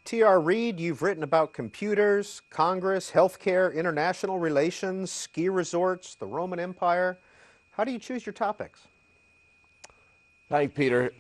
T.R. Reid, you've written about computers, Congress, healthcare, international relations, ski resorts, the Roman Empire. How do you choose your topics? Hi, Peter.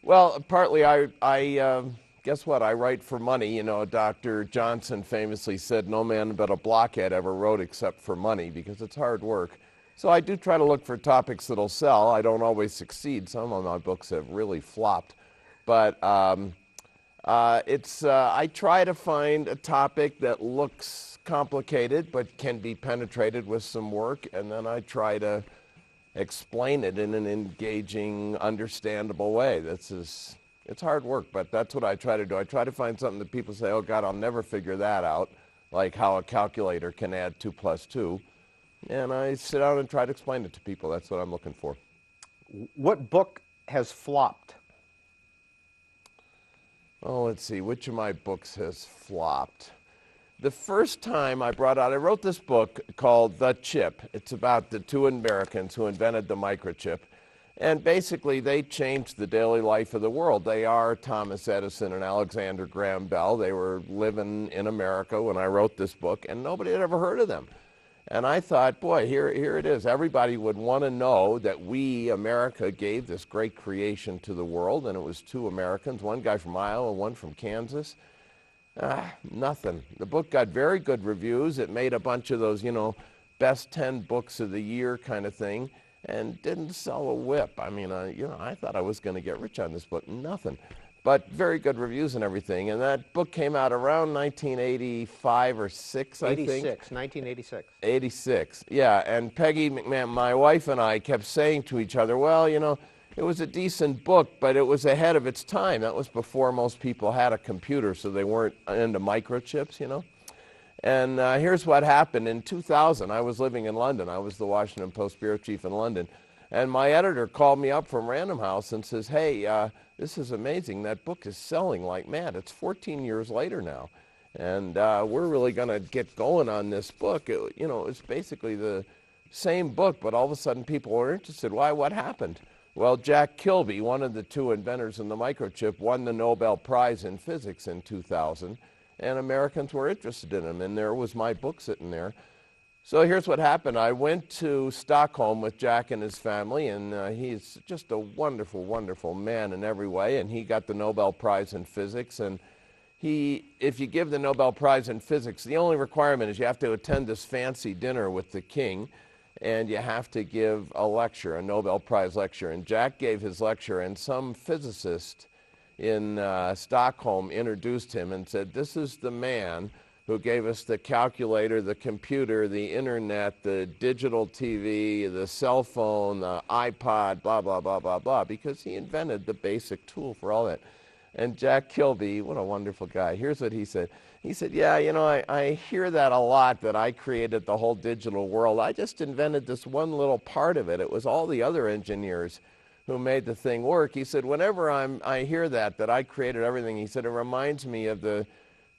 Well, partly I guess what? I write for money. You know, Dr. Johnson famously said, no man but a blockhead ever wrote except for money, because it's hard work. So I do try to look for topics that'll sell. I don't always succeed. Some of my books have really flopped. But I try to find a topic that looks complicated but can be penetrated with some work, and then I try to explain it in an engaging, understandable way. It's hard work, but that's what I try to do. I try to find something that people say, oh God, I'll never figure that out, like how a calculator can add 2 plus 2. And I sit down and try to explain it to people. That's what I'm looking for. What book has flopped? Oh, let's see, which of my books has flopped? The first time I wrote this book called The Chip. It's about the two Americans who invented the microchip. And basically, they changed the daily life of the world. They are Thomas Edison and Alexander Graham Bell. They were living in America when I wrote this book, and nobody had ever heard of them. And I thought, boy, here it is. Everybody would want to know that we, America, gave this great creation to the world, and it was two Americans, one guy from Iowa, one from Kansas. Nothing. The book got very good reviews. It made a bunch of those, best 10 books of the year kind of thing, and didn't sell a whip. I mean, I thought I was going to get rich on this book. Nothing. But very good reviews and everything. And that book came out around 1985 or 6, I think. 1986. 86, yeah. And Peggy McMahon, my wife, and I kept saying to each other, well, it was a decent book, but it was ahead of its time. That was before most people had a computer, so they weren't into microchips, And here's what happened. In 2000, I was living in London. I was the Washington Post bureau chief in London. And my editor called me up from Random House and says, hey, this is amazing. That book is selling like mad. It's 14 years later now. And we're really going to get going on this book. It's basically the same book, but all of a sudden people were interested. Why? What happened? Well, Jack Kilby, one of the two inventors in the microchip, won the Nobel Prize in Physics in 2000, and Americans were interested in him, and there was my book sitting there. So here's what happened. I went to Stockholm with Jack and his family, and he's just a wonderful, wonderful man in every way, and he got the Nobel Prize in Physics. And if you give the Nobel Prize in Physics, the only requirement is you have to attend this fancy dinner with the king, and you have to give a lecture, a Nobel Prize lecture. And Jack gave his lecture, and some physicist in Stockholm introduced him and said, this is the man who gave us the calculator, the computer, the internet, the digital TV, the cell phone, the iPod, blah, blah, blah, blah, blah, because he invented the basic tool for all that. And Jack Kilby, what a wonderful guy, here's what he said. He said, yeah, I hear that a lot, that I created the whole digital world. I just invented this one little part of it. It was all the other engineers who made the thing work. He said, whenever I hear that I created everything, he said, it reminds me of the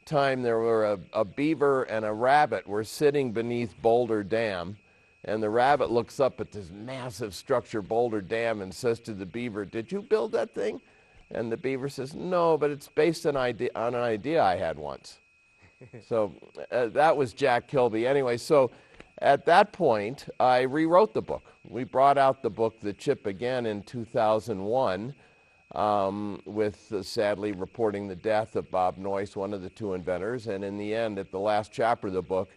time there were a beaver and a rabbit were sitting beneath Boulder Dam, and the rabbit looks up at this massive structure, Boulder Dam, and says to the beaver, did you build that thing? And the beaver says, no, but it's based on an idea I had once. So that was Jack Kilby. Anyway, so at that point, I rewrote the book. We brought out the book, The Chip, again in 2001, with sadly reporting the death of Bob Noyce, one of the two inventors. And in the end, at the last chapter of the book,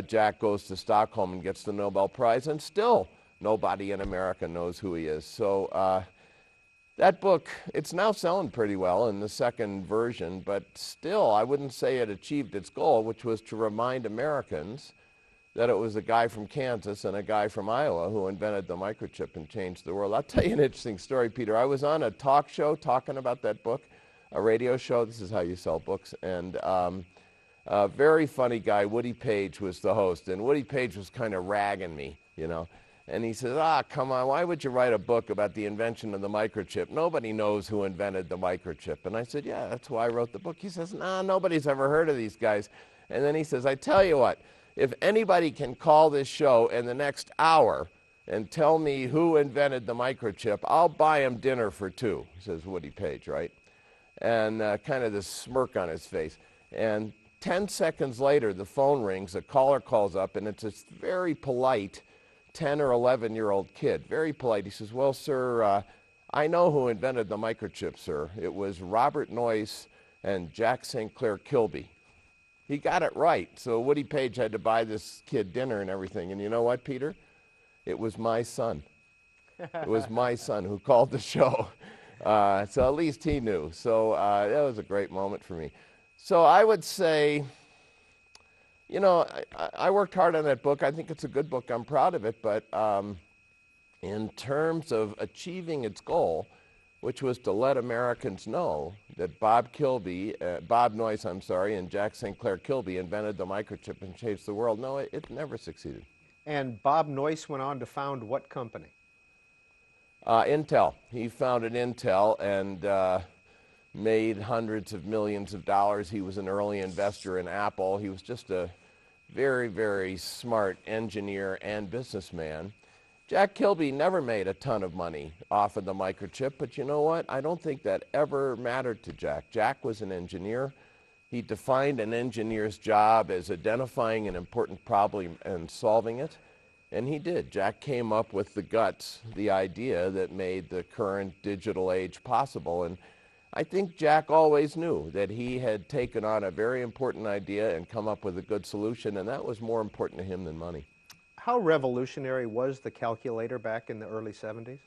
Jack goes to Stockholm and gets the Nobel Prize, and still nobody in America knows who he is. So that book, it's now selling pretty well in the second version, but still I wouldn't say it achieved its goal, which was to remind Americans that it was a guy from Kansas and a guy from Iowa who invented the microchip and changed the world. I'll tell you an interesting story, Peter. I was on a talk show talking about that book, a radio show. This is how you sell books. And a very funny guy, Woody Page, was the host. And Woody Page was kind of ragging me, And he says, come on, why would you write a book about the invention of the microchip? Nobody knows who invented the microchip. And I said, yeah, that's why I wrote the book. He says, nah, nobody's ever heard of these guys. And then he says, I tell you what, if anybody can call this show in the next hour and tell me who invented the microchip, I'll buy him dinner for two, says Woody Page, right? and kind of this smirk on his face. And 10 seconds later, the phone rings, a caller calls up, and it's this very polite 10 or 11-year-old kid, very polite. He says, well, sir, I know who invented the microchip, sir. It was Robert Noyce and Jack St. Clair Kilby. He got it right. So Woody Page had to buy this kid dinner and everything. And you know what, Peter? It was my son. It was my son who called the show. So at least he knew. So that was a great moment for me. So I would say, you know, I worked hard on that book. I think it's a good book. I'm proud of it. But in terms of achieving its goal, which was to let Americans know that Bob Noyce, and Jack St. Clair Kilby invented the microchip and changed the world. No, it never succeeded. And Bob Noyce went on to found what company? Intel. He founded Intel and made hundreds of millions of dollars. He was an early investor in Apple. He was just a very, very smart engineer and businessman. Jack Kilby never made a ton of money off of the microchip, but you know what? I don't think that ever mattered to Jack. Jack was an engineer. He defined an engineer's job as identifying an important problem and solving it, and he did. Jack came up with the guts, the idea that made the current digital age possible, and I think Jack always knew that he had taken on a very important idea and come up with a good solution, and that was more important to him than money. How revolutionary was the calculator back in the early 70s?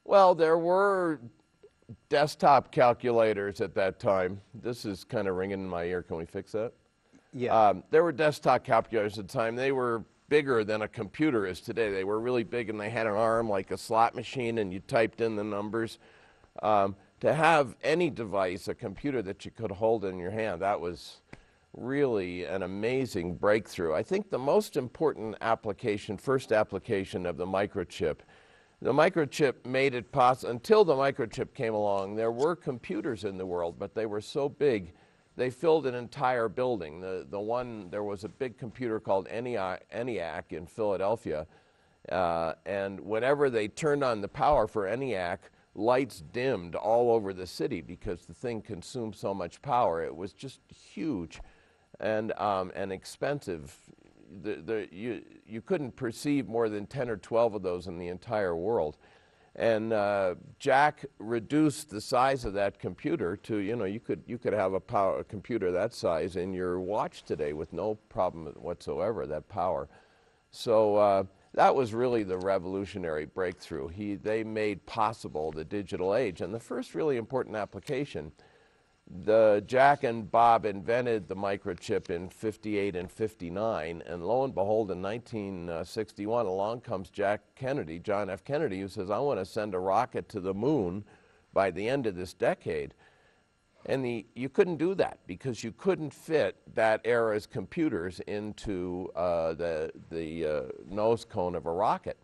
Well, there were desktop calculators at that time. This is kind of ringing in my ear. Can we fix that? Yeah. There were desktop calculators at the time. They were bigger than a computer is today. They were really big, and they had an arm like a slot machine, and you typed in the numbers. To have any device, a computer that you could hold in your hand, that was really an amazing breakthrough. I think the most important application, first application of the microchip made it possible. Until the microchip came along, there were computers in the world, but they were so big, they filled an entire building. There was a big computer called ENIAC in Philadelphia, and whenever they turned on the power for ENIAC, lights dimmed all over the city because the thing consumed so much power. It was just huge and expensive. You couldn't perceive more than 10 or 12 of those in the entire world. And Jack reduced the size of that computer to, you could have a computer that size in your watch today with no problem whatsoever, that power. So that was really the revolutionary breakthrough. They made possible the digital age. And the first really important application, Jack and Bob invented the microchip in 58 and 59, and lo and behold, in 1961, along comes John F. Kennedy, who says, I want to send a rocket to the moon by the end of this decade. And you couldn't do that because you couldn't fit that era's computers into the nose cone of a rocket.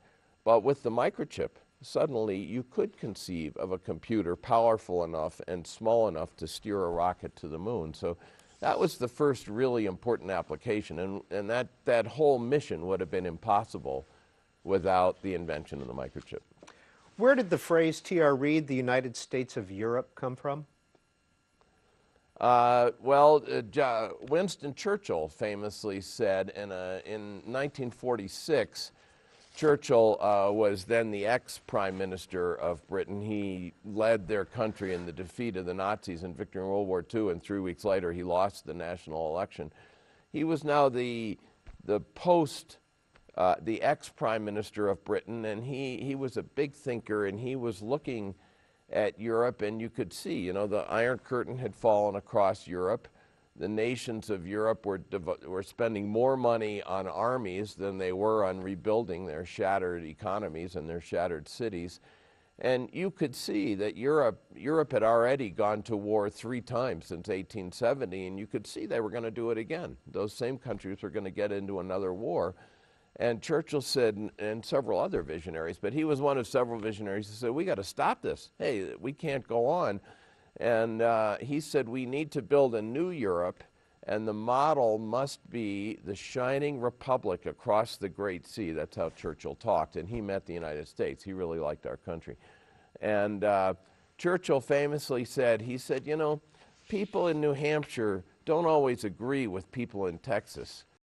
But with the microchip, suddenly you could conceive of a computer powerful enough and small enough to steer a rocket to the moon. So that was the first really important application, and that whole mission would have been impossible without the invention of the microchip. Where did the phrase T.R. Reid, the United States of Europe, come from? Winston Churchill famously said in 1946, Churchill was then the ex-prime minister of Britain. He led their country in the defeat of the Nazis and victory in World War II, and 3 weeks later he lost the national election. He was now the ex-prime minister of Britain, and he was a big thinker, and he was looking at Europe, and you could see, the Iron Curtain had fallen across Europe. The nations of Europe were spending more money on armies than they were on rebuilding their shattered economies and their shattered cities. And you could see that Europe had already gone to war 3 times since 1870, and you could see they were going to do it again. Those same countries were going to get into another war. And Churchill said, and several other visionaries, but he was one of several visionaries who said, we got to stop this. Hey, we can't go on. And he said, we need to build a new Europe, and the model must be the shining republic across the Great Sea. That's how Churchill talked, and he meant the United States. He really liked our country. And Churchill famously said, he said, you know, people in New Hampshire don't always agree with people in Texas.